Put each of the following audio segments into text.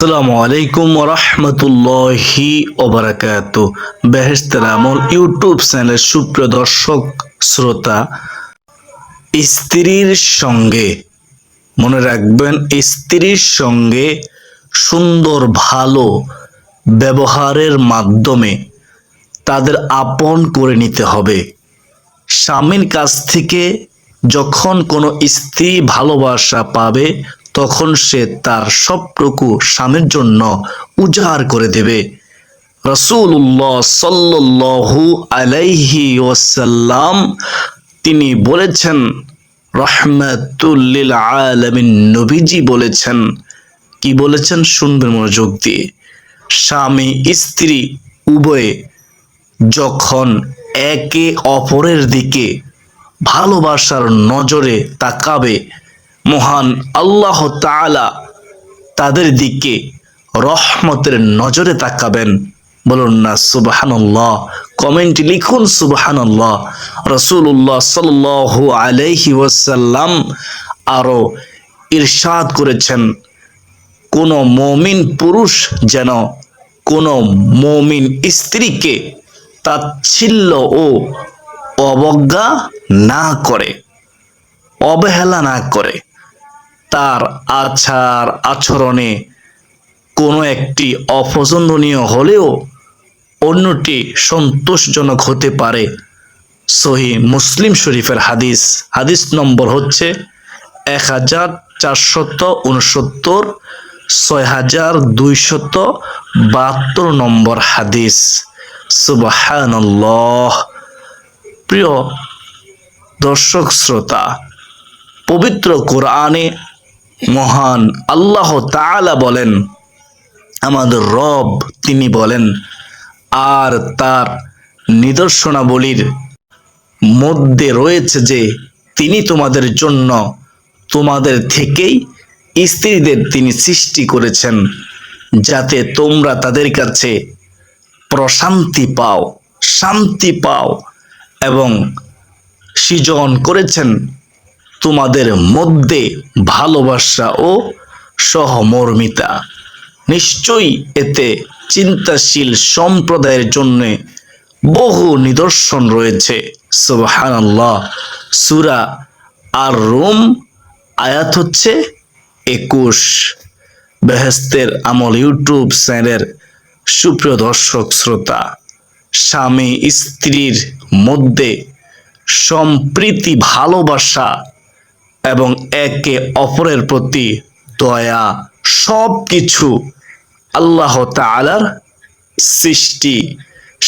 আসসালামু আলাইকুম ওয়া রাহমাতুল্লাহি ওয়া বারাকাতুহু। বেহেশতের আমল ইউটিউব চ্যানেলের সুপ্রিয় দর্শক শ্রোতা, স্ত্রীর সঙ্গে মনে রাখবেন, স্ত্রীর সঙ্গে সুন্দর ভালো ব্যবহারের মাধ্যমে তাদের আপন করে নিতে হবে। স্বামীর কাছ থেকে যখন কোনো স্ত্রী ভালোবাসা পাবে, তখন সে তার সবটুকু স্বামীর জন্য উজাড় করে দেবে। রাসূলুল্লাহ সাল্লাল্লাহু আলাইহি ওয়াসাল্লাম তিনি বলেছেন, রাহমাতুল লিল আলামিন নবীজি বলেছেন, কি বলেছেন শুনবেন মনোযোগ দিয়ে। স্বামী স্ত্রী উভয়ে যখন একে অপরের দিকে ভালোবাসার নজরে তাকাবে, মহান আল্লাহ তাআলা তাদের দিকে রহমতের নজরে তাকাবেন। বলুন না সুবহানাল্লাহ, কমেন্টে লিখুন সুবহানাল্লাহ। রাসূলুল্লাহ সাল্লাল্লাহু আলাইহি ওয়াসাল্লাম আরো ইরশাদ করেছেন, কোন মুমিন পুরুষ যেন কোন মুমিন স্ত্রীকে তাচ্ছিল্য ও অবজ্ঞা না করে, অবহেলা না করে। তার আচার আচরণে কোনো একটি অপছন্দনীয় হলেও অন্যটি সন্তোষজনক হতে পারে। সহিহ মুসলিম শরীফের হাদিস, হাদিস নম্বর হচ্ছে 1469, 6272 নম্বর হাদিস। সুবহানাল্লাহ। প্রিয় দর্শক শ্রোতা, পবিত্র কোরআনে মহান আল্লাহ তাআলা বলেন, আমাদের রব তিনি বলেন, আর তার নিদর্শনাবলীর মধ্যে রয়েছে যে তিনি তোমাদের জন্য তোমাদের থেকেই স্ত্রীদের তিনি সৃষ্টি করেছেন, যাতে তোমরা তাদের কাছে প্রশান্তি পাও, শান্তি পাও, এবং সৃজন করেছেন তোমাদের মধ্যে ভালোবাসা ও সহমর্মিতা। নিশ্চয়ই এতে চিন্তাশীল সম্প্রদায়ের জন্য বহু নিদর্শন রয়েছে। সুবহানাল্লাহ। সূরা আর রুম আয়াত হচ্ছে 21। বেহেশতের আমল ইউটিউব চ্যানেলের সুপ্রিয় দর্শক শ্রোতা, স্বামী স্ত্রীর মধ্যে সম্প্রীতি, ভালোবাসা এবং একে অপরের প্রতি দয়া, সব কিছু আল্লাহ তাআলার সৃষ্টি।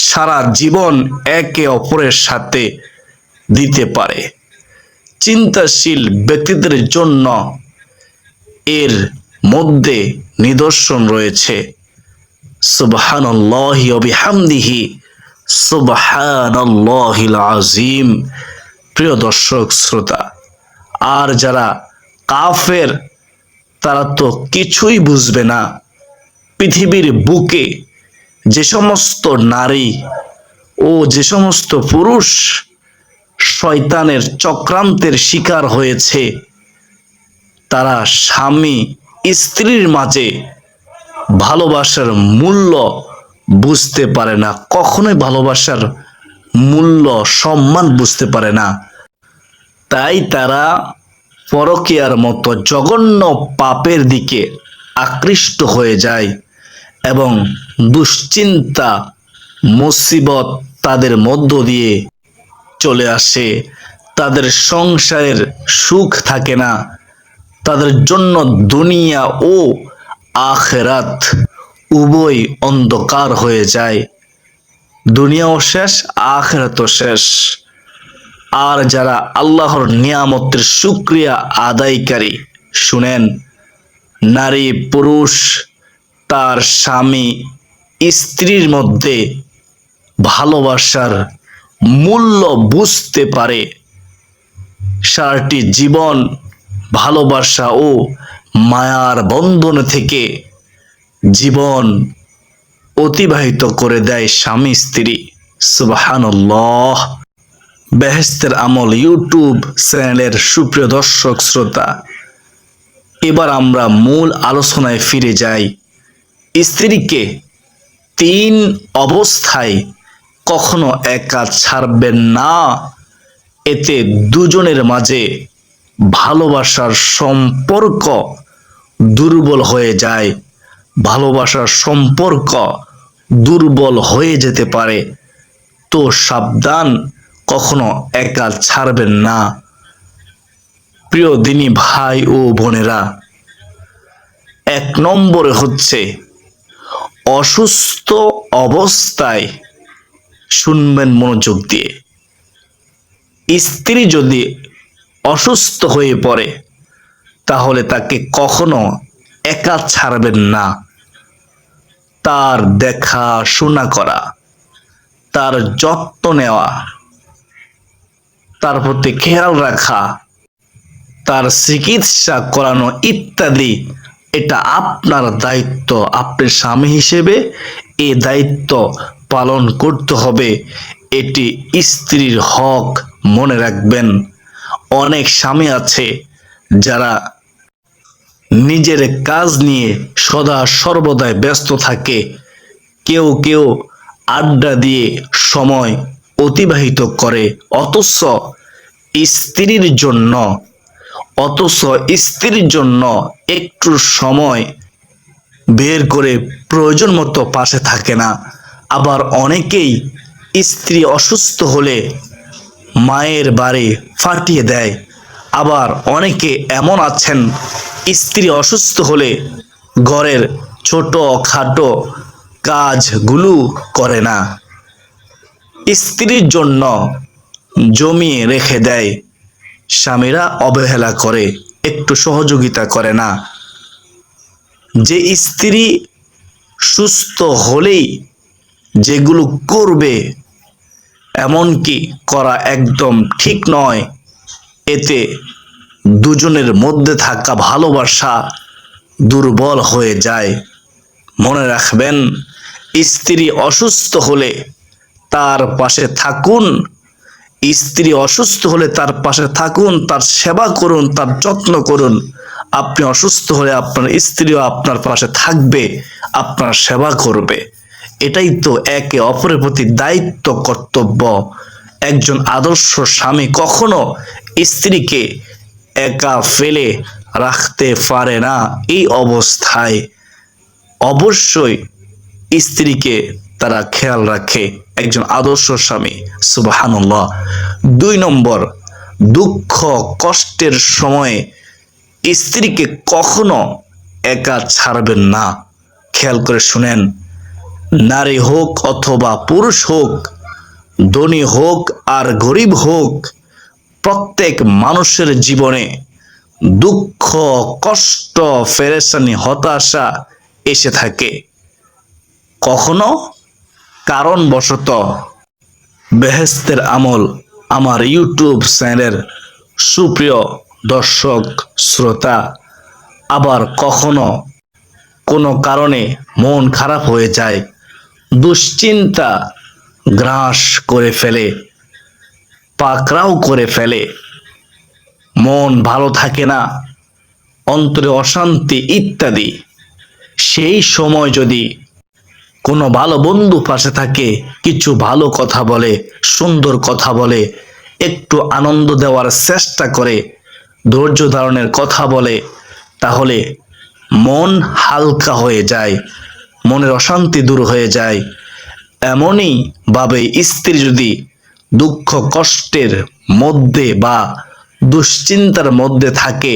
সারা জীবন একে অপরের সাথে দিতে পারে। চিন্তাশীল ব্যক্তিদের জন্য এর মধ্যে নিদর্শন রয়েছে। সুবহানাল্লাহি ওয়া বিহামদিহি, সুবহানাল্লাহিল আযীম। প্রিয় দর্শক শ্রোতা, আর যারা কাফের তারা তো কিছুই বুঝবে না। পৃথিবীর বুকে যে সমস্ত নারী ও যে সমস্ত পুরুষ শয়তানের চক্রান্তের শিকার হয়েছে, তারা স্বামী স্ত্রীর মাঝে ভালোবাসার মূল্য বুঝতে পারে না, কখনোই ভালোবাসার মূল্য সম্মান বুঝতে পারে না। তাই তারা পরকীয়ার মতো জঘন্য পাপের দিকে আকৃষ্ট হয়ে যায় এবং দুশ্চিন্তা মুসিবত তাদের মধ্য দিয়ে চলে আসে। তাদের সংসারের সুখ থাকে না, তাদের জন্য দুনিয়া ও আখিরাত উভয় অন্ধকার হয়ে যায়। দুনিয়াও শেষ, আখিরাতও শেষ। আর যারা আল্লাহর নিয়ামতের শুকরিয়া আদায়কারী, শুনেন, নারী পুরুষ তার স্বামী স্ত্রীর মধ্যে ভালোবাসার মূল্য বুঝতে পারে, সারাটি জীবন ভালোবাসা ও মায়ার বন্ধন থেকে জীবন অতিবাহিত করে দেয় স্বামী স্ত্রী। সুবহানাল্লাহ। বেহেশতের আমল ইউটিউব চ্যানেলের সুপ্রিয় দর্শক শ্রোতা, এবার আমরা মূল আলোচনায় ফিরে যাই। স্ত্রীকে 3 অবস্থায় কখনো একা ছাড়বেন না। এতে দুজনের মাঝে ভালোবাসার সম্পর্ক দুর্বল হয়ে যায়, ভালোবাসার সম্পর্ক দুর্বল হয়ে যেতে পারে। তো সাবধান, কখনো একা ছাড়বেন না। প্রিয় দিনী ভাই ও বোনেরা, 1 নম্বরে হচ্ছে অসুস্থ অবস্থায়, শুনবেন মনোযোগ দিয়ে, স্ত্রী যদি অসুস্থ হয়ে পড়ে তাহলে তাকে কখনো একা ছাড়বেন না। তার দেখাশোনা করা, তার যত্ন নেওয়া, তার প্রতি খেয়াল রাখা, তার চিকিৎসা করানো ইত্যাদি, এটা আপনার দায়িত্ব। আপনি স্বামী হিসেবে এই দায়িত্ব পালন করতে হবে। এটি স্ত্রীর হক, মনে রাখবেন। অনেক স্বামী আছে যারা নিজের কাজ নিয়ে সদা সর্বদাই ব্যস্ত থাকে। কেউ কেউ আড্ডা দিয়ে সময় অতিবাহিত করে, অথচ স্ত্রীর জন্য একটু সময় বের করে প্রয়োজন মতো পাশে থাকে না। আবার অনেকেই স্ত্রী অসুস্থ হলে মায়ের বাড়ি ফাটিয়ে দেয়। আবার অনেকে এমন আছেন, স্ত্রী অসুস্থ হলে ঘরের ছোট খাটো কাজগুলো করে না, স্ত্রীর জন্য জমিয়ে রেখে দেয়। স্বামীরা অবহেলা করে, একটু সহযোগিতা করে না। যে স্ত্রী সুস্থ হলেই যেগুলো করবে, এমনকি করা একদম ঠিক নয়। এতে দুজনের মধ্যে থাকা ভালোবাসা দুর্বল হয়ে যায়। মনে রাখবেন, স্ত্রী অসুস্থ হলে তার পাশে থাকুন। স্ত্রী অসুস্থ হলে তার পাশে থাকুন, তার সেবা করুন, তার যত্ন করুন। আপনি অসুস্থ হলে আপনার স্ত্রীও আপনার পাশে থাকবে, আপনার সেবা করবে। এটাই তো একে অপরের প্রতি দায়িত্ব, কর্তব্য। একজন আদর্শ স্বামী কখনো স্ত্রীকে একা ফেলে রাখতে পারে না। এই অবস্থায় অবশ্যই স্ত্রীকে তারা খেয়াল রাখে, একজন আদর্শ স্বামী। সুবহানাল্লাহ। 2 নম্বর, দুঃখ কষ্টের সময়ে স্ত্রীকে কখনো একা ছাড়বেন না। খেয়াল করে শুনেন, নারী হোক অথবা পুরুষ হোক, ধনী হোক আর গরিব হোক, প্রত্যেক মানুষের জীবনে দুঃখ, কষ্ট, পেরেশানি, হতাশা এসে থাকে। কখনো কারণবশত বেহেশতের আমল আমার ইউটিউব চ্যানেলের সুপ্রিয় দর্শক শ্রোতা, আবার কখনো কোনো কারণে মন খারাপ হয়ে যায়, দুশ্চিন্তা গ্রাস করে ফেলে, পাকড়াও করে ফেলে, মন ভালো থাকে না, অন্তরে অশান্তি ইত্যাদি। সেই সময় যদি কোনো ভালো বন্ধু পাশে থাকে, কিছু ভালো কথা বলে, সুন্দর কথা বলে, একটু আনন্দ দেওয়ার চেষ্টা করে, ধৈর্য ধারণের কথা বলে, তাহলে মন হালকা হয়ে যায়, মনের অশান্তি দূর হয়ে যায়। এমনই ভাবে স্ত্রী যদি দুঃখ কষ্টের মধ্যে বা দুশ্চিন্তার মধ্যে থাকে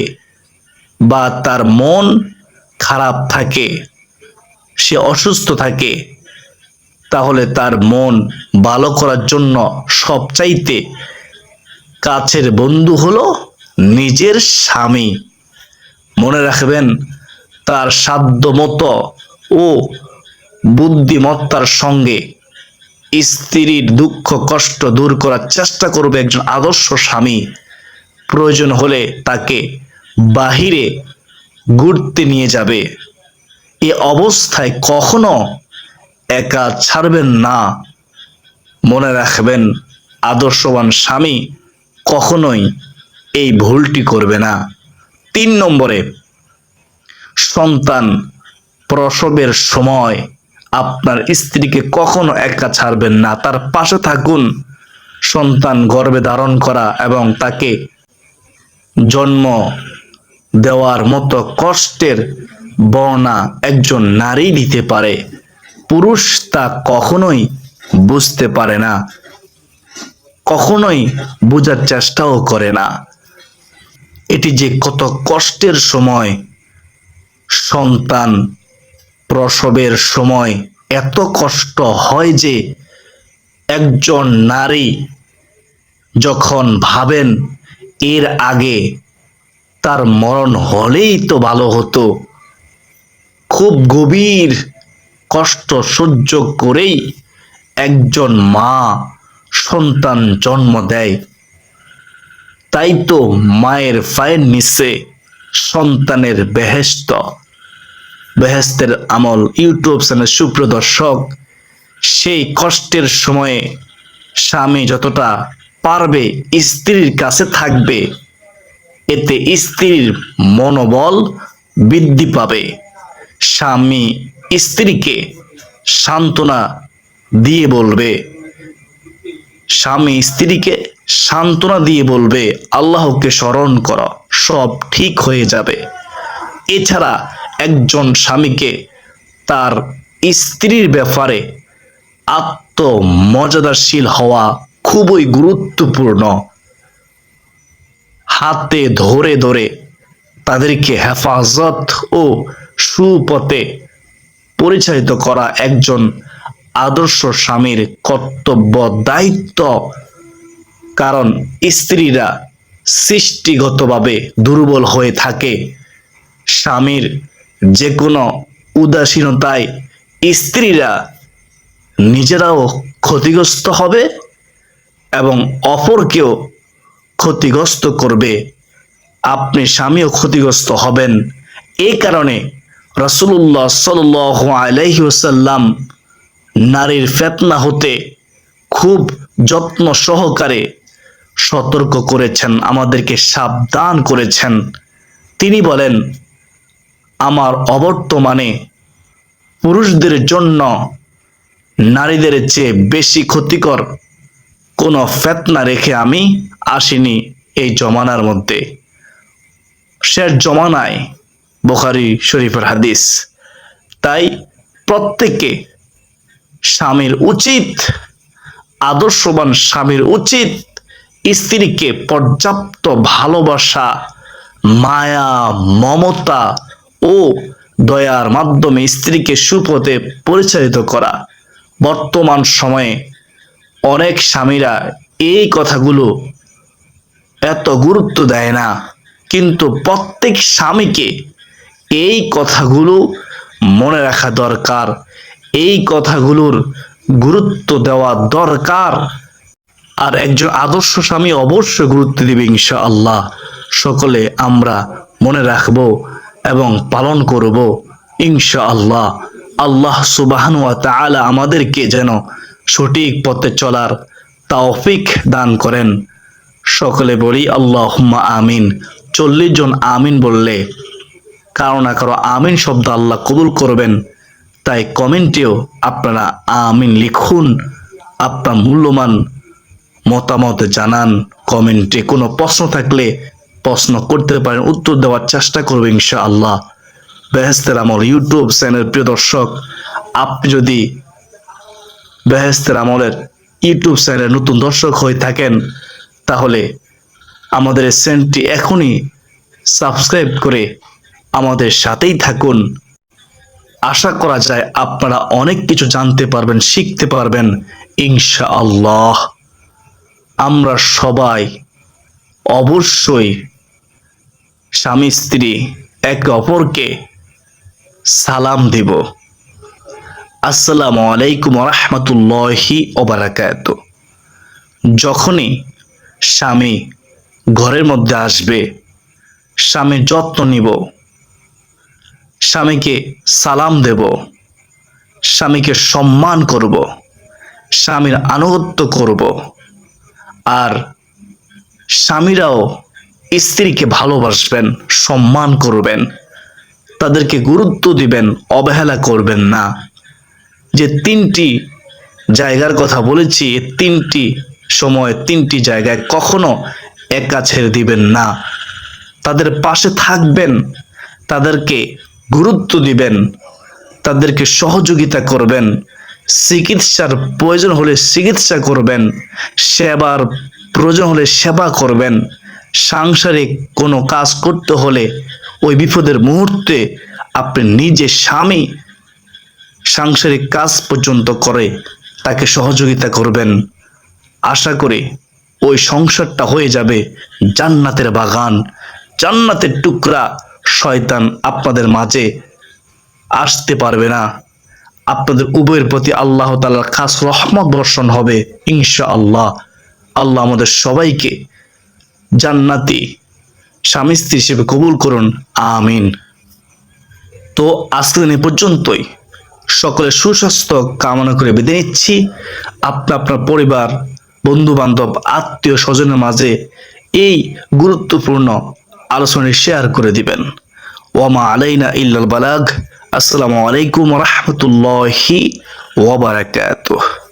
বা তার মন খারাপ থাকে, সে অসুস্থ থাকে, তাহলে তার মন ভালো করার জন্য সবচাইতে কাছের বন্ধু হলো নিজের স্বামী। মনে রাখবেন, তার সাধ্যমতো ও বুদ্ধিমত্তার সঙ্গে স্ত্রীর দুঃখ কষ্ট দূর করার চেষ্টা করবে একজন আদর্শ স্বামী। প্রয়োজন হলে তাকে বাহিরে ঘুরতে নিয়ে যাবে। এ অবস্থায় কখনো একা ছাড়বেন না। মনে রাখবেন, আদর্শবান স্বামী কখনোই এই ভুলটি করবে না। 3 নম্বরে, সন্তান প্রসবের সময় আপনার স্ত্রীকে কখনো একা ছাড়বেন না, তার পাশে থাকুন। সন্তান গর্ভে ধারণ করা এবং তাকে জন্ম দেওয়ার মতো কষ্টের বর্ণনা একজন নারী দিতে পারে, পুরুষ তা কখনোই বুঝতে পারে না, কখনোই বোঝার চেষ্টাও করে না। এটি যে কত কষ্টের সময়, সন্তান প্রসবের সময় এত কষ্ট হয় যে একজন নারী যখন ভাবেন এর আগে তার মরণ হলেই তো ভালো হতো, খুব গভীর কষ্ট সহ্য করেই একজন মা সন্তান জন্ম দেয়। তাই তো মায়ের পায়ের নিচে সন্তানের বেহেশত। বেহেশতের আমল ইউটিউব চ্যানেল সুপ্রিয় দর্শক, সেই কষ্টের সময়ে স্বামী যতটা পারবে স্ত্রীর কাছে থাকবে, এতে স্ত্রীর মনোবল বৃদ্ধি পাবে। স্বামী স্ত্রীকে সান্ত্বনা দিয়ে বলবে, স্বামী স্ত্রীকে সান্ত্বনা দিয়ে বলবে আল্লাহকে স্মরণ করো, সব ঠিক হয়ে যাবে। এছাড়া একজন স্বামীকে তার স্ত্রীর ব্যাপারে আত্মমর্যাদাশীল হওয়া খুবই গুরুত্বপূর্ণ। হাতে ধরে ধরে তাদেরকে হেফাজত ও সুপথে পরিচালিত করা একজন আদর্শ স্বামীর কর্তব্য দায়িত্ব। কারণ স্ত্রীরা সৃষ্টিগতভাবে দুর্বল হয়ে থাকে। স্বামীর যে কোনো উদাসীনতায় স্ত্রীরা নিজেরাও ক্ষতিগ্রস্ত হবে এবং অপরকেও ক্ষতিগ্রস্ত করবে, আপনি স্বামীও ক্ষতিগ্রস্ত হবেন। এই কারণে রাসূলুল্লাহ সাল্লাল্লাহু আলাইহি ওয়াসাল্লাম নারীর ফিতনা হতে খুব যত্ন সহকারে সতর্ক করেছেন, আমাদেরকে সাবধান করেছেন। তিনি বলেন, আমার অবর্তমানে পুরুষদের জন্য নারীদের চেয়ে বেশি ক্ষতিকর কোনো ফিতনা রেখে আমি আসিনি এই জমানার মধ্যে। শেষ জমানায়, বুখারী শরীফের হাদিস। তাই প্রত্যেকে স্বামীর উচিত, আদর্শবান স্বামীর উচিত স্ত্রীকে পর্যাপ্ত ভালোবাসা, মায়া, মমতা ও দয়ার মাধ্যমে স্ত্রীকে সুপথে পরিচালিত করা। বর্তমান সময়ে অনেক স্বামীরা এই কথাগুলো এত গুরুত্ব দেয় না, কিন্তু প্রত্যেক স্বামীকে এই কথাগুলো মনে রাখা দরকার, এই কথাগুলোর গুরুত্ব দেওয়া দরকার। আর একজন আদর্শ স্বামী অবশ্যই গুরুত্ব দিবে ইনশাআল্লাহ। সকলে আমরা মনে রাখব এবং পালন করব ইনশাআল্লাহ। আল্লাহ সুবহানাহু ওয়া তাআলা আমাদেরকে যেন সঠিক পথে চলার তৌফিক দান করেন। সকলে বলি আল্লাহুম্মা আমিন। 40 জন আমিন বললে কারো না কারো আমিন শব্দ আল্লাহ কবুল করবেন। তাই কমেন্টেও আপনারা আমিন লিখুন, আপনার মূল্যবান মতামত জানান কমেন্টে। কোনো প্রশ্ন থাকলে প্রশ্ন করতে পারেন, উত্তর দেওয়ার চেষ্টা করব ইনশাআল্লাহ। বেহেশতের আমল ইউটিউব চ্যানেল প্রিয় দর্শক, আপনি যদি বেহেশতের আমলের ইউটিউব চ্যানেলে নতুন দর্শক হয়ে থাকেন, তাহলে আমাদের এই চ্যানেলটি এখনই সাবস্ক্রাইব করে আমাদের সাথেই থাকুন। আশা করা যায় আপনারা অনেক কিছু জানতে পারবেন, শিখতে পারবেন ইনশাআল্লাহ। আমরা সবাই অবশ্যই স্বামী স্ত্রী একে অপরকে সালাম দিব। আসসালামু আলাইকুম ওয়া রাহমাতুল্লাহি ওয়া বারাকাতুহু। যখনই স্বামী ঘরের মধ্যে আসবে, স্বামীর যত্ন নিব, স্বামীকে সালাম দেব, স্বামীকে সম্মান করব, স্বামীর আনুগত্য করব। আর স্বামীরাও স্ত্রীকে ভালোবাসবেন, সম্মান করবেন। তাদেরকে গুরুত্ব দিবেন, অবহেলা করবেন না। যে 3টি জায়গার কথা বলেছি, এই 3টি সময় 3টি জায়গায় কখনো একা ছেড়ে দিবেন না। তাদের পাশে থাকবেন, তাদেরকে গুরুত্ব দিবেন, তাদেরকে সহযোগিতা করবেন, চিকিৎসার প্রয়োজন হলে চিকিৎসা করবেন, সেবার প্রয়োজন হলে সেবা করবেন, সাংসারিক কোনো কাজ করতে হলে ওই বিপদের মুহূর্তে আপনি নিজে স্বামী সাংসারিক কাজ পর্যন্ত করে তাকে সহযোগিতা করবেন। আশা করি ওই সংসারটা হয়ে যাবে জান্নাতের বাগান, জান্নাতের টুকরা। শয়তান আপনাদের মাঝে আসতে পারবে না। আপনাদের উভয়ের প্রতি আল্লাহ তাআলার খাস রহমত বর্ষণ হবে ইনশাআল্লাহ। আল্লাহ আমাদের সবাইকে জান্নাতি স্বামী স্ত্রী হিসেবে কবুল করুন, আমিন। তো আজকের দিন এ পর্যন্তই। সকলের সুস্বাস্থ্য কামনা করে বিদায় নিচ্ছি। আপনার পরিবার, বন্ধু বান্ধব, আত্মীয় স্বজনের মাঝে এই গুরুত্বপূর্ণ আলোচনা শেয়ার করে দিবেন। ওয়ামা আলাইনা ইল্লাল বালাগ। আসসালামু আলাইকুম ওয়া রাহমাতুল্লাহি ওয়া বারাকাতুহু।